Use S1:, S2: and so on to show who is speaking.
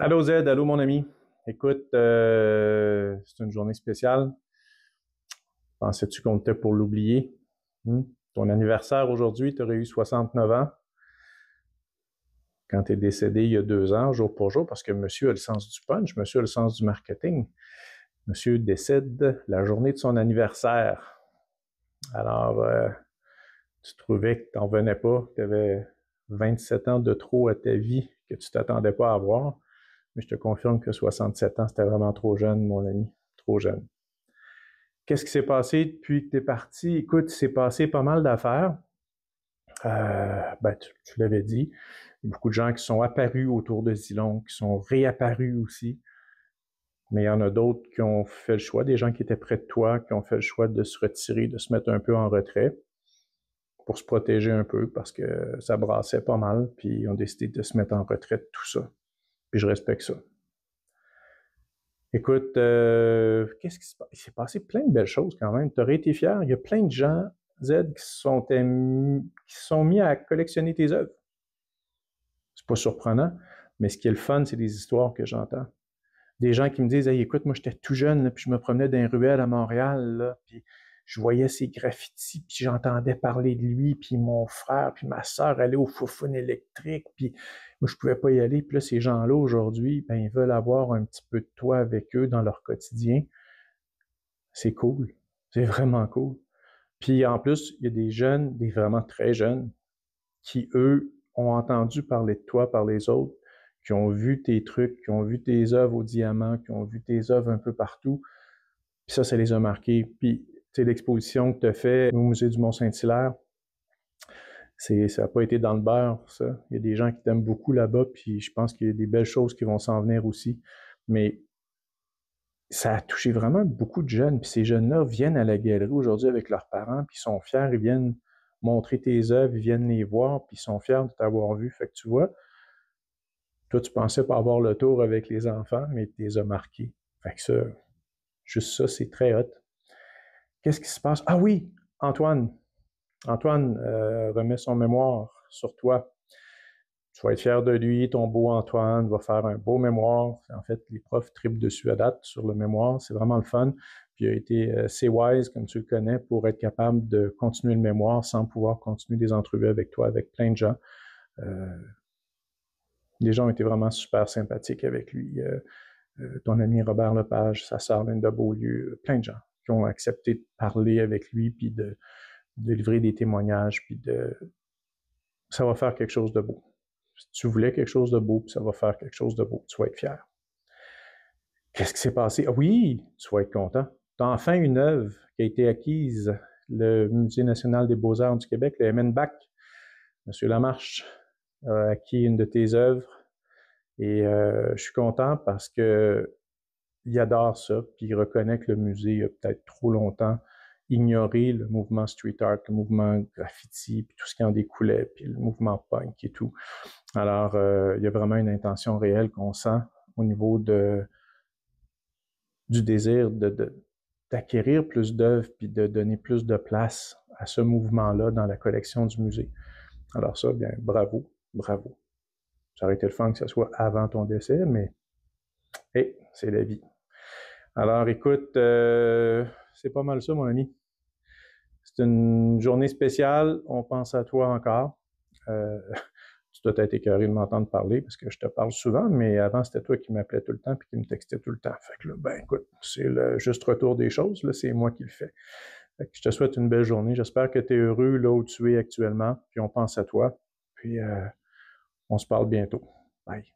S1: Allô Z, allô mon ami. Écoute, c'est une journée spéciale. Pensais-tu qu'on était pour l'oublier? Hmm? Ton anniversaire aujourd'hui, tu aurais eu 69 ans quand tu es décédé il y a 2 ans, jour pour jour, parce que monsieur a le sens du punch, monsieur a le sens du marketing. Monsieur décède la journée de son anniversaire. Alors, tu trouvais que tu n'en venais pas, que tu avais 27 ans de trop à ta vie, que tu t'attendais pas à avoir. Mais je te confirme que 67 ans, c'était vraiment trop jeune, mon ami. Trop jeune. Qu'est-ce qui s'est passé depuis que tu es parti? Écoute, il s'est passé pas mal d'affaires. Tu l'avais dit. Il y a beaucoup de gens qui sont apparus autour de Zilong, qui sont réapparus aussi. Mais il y en a d'autres qui ont fait le choix, des gens qui étaient près de toi, qui ont fait le choix de se retirer, de se mettre un peu en retrait pour se protéger un peu parce que ça brassait pas mal, puis ils ont décidé de se mettre en retrait de tout ça. Puis je respecte ça. Écoute, qu'est-ce qui se passe? Il s'est passé plein de belles choses quand même. Tu aurais été fier. Il y a plein de gens, Z, qui sont mis à collectionner tes œuvres. C'est pas surprenant, mais ce qui est le fun, c'est des histoires que j'entends. Des gens qui me disent, hey, écoute, moi j'étais tout jeune, là, puis je me promenais dans les ruelles à Montréal, là, puis je voyais ses graffitis, puis j'entendais parler de lui, puis mon frère, puis ma sœur allaient au foufoune électrique, puis moi je pouvais pas y aller. Puis là, ces gens-là, aujourd'hui, ben, ils veulent avoir un petit peu de toi avec eux dans leur quotidien. C'est cool. C'est vraiment cool. Puis en plus, il y a des jeunes, des vraiment très jeunes, qui, eux, ont entendu parler de toi par les autres, qui ont vu tes trucs, qui ont vu tes œuvres au diamant, qui ont vu tes œuvres un peu partout. Puis ça les a marqués. Puis, tu sais, l'exposition que tu as fait au Musée du Mont-Saint-Hilaire, ça n'a pas été dans le beurre, ça. Il y a des gens qui t'aiment beaucoup là-bas, puis je pense qu'il y a des belles choses qui vont s'en venir aussi. Mais ça a touché vraiment beaucoup de jeunes. Puis ces jeunes-là viennent à la galerie aujourd'hui avec leurs parents, puis ils sont fiers, ils viennent montrer tes œuvres, ils viennent les voir, puis ils sont fiers de t'avoir vu. Fait que tu vois, toi, tu pensais pas avoir le tour avec les enfants, mais tu les as marqués. Fait que ça, juste ça, c'est très hot. Qu'est-ce qui se passe? Ah oui, Antoine. Antoine remet son mémoire sur toi. Tu vas être fier de lui, ton beau Antoine va faire un beau mémoire. En fait, les profs trippent dessus à date sur le mémoire. C'est vraiment le fun. Puis il a été assez wise, comme tu le connais, pour être capable de continuer le mémoire sans pouvoir continuer des entrevues avec toi, avec plein de gens. Euh, les gens ont été vraiment super sympathiques avec lui. Ton ami Robert Lepage, sa sœur Linda Beaulieu, plein de gens qui ont accepté de parler avec lui, puis de livrer des témoignages, puis ça va faire quelque chose de beau. Si tu voulais quelque chose de beau, puis ça va faire quelque chose de beau, tu vas être fier. Qu'est-ce qui s'est passé? Ah oui, tu vas être content. Tu as enfin une œuvre qui a été acquise, le Musée national des beaux-arts du Québec, le MNBAC. Monsieur Lamarche a acquis une de tes œuvres et je suis content parce que il adore ça, puis il reconnaît que le musée a peut-être trop longtemps ignoré le mouvement street art, le mouvement graffiti, puis tout ce qui en découlait, puis le mouvement punk et tout. Alors, il y a vraiment une intention réelle qu'on sent au niveau du désir d'acquérir plus d'œuvres puis de donner plus de place à ce mouvement-là dans la collection du musée. Alors ça, bien, bravo, bravo. Ça aurait été le fun que ce soit avant ton décès, mais hey, c'est la vie. Alors écoute, c'est pas mal ça, mon ami. C'est une journée spéciale. On pense à toi encore. Euh, tu dois être écœuré de m'entendre parler parce que je te parle souvent, mais avant, c'était toi qui m'appelais tout le temps puis qui me textais tout le temps. Fait que là, ben écoute, c'est le juste retour des choses. Là, c'est moi qui le fais. Fait que je te souhaite une belle journée. J'espère que tu es heureux là où tu es actuellement. Puis on pense à toi. Puis on se parle bientôt. Bye.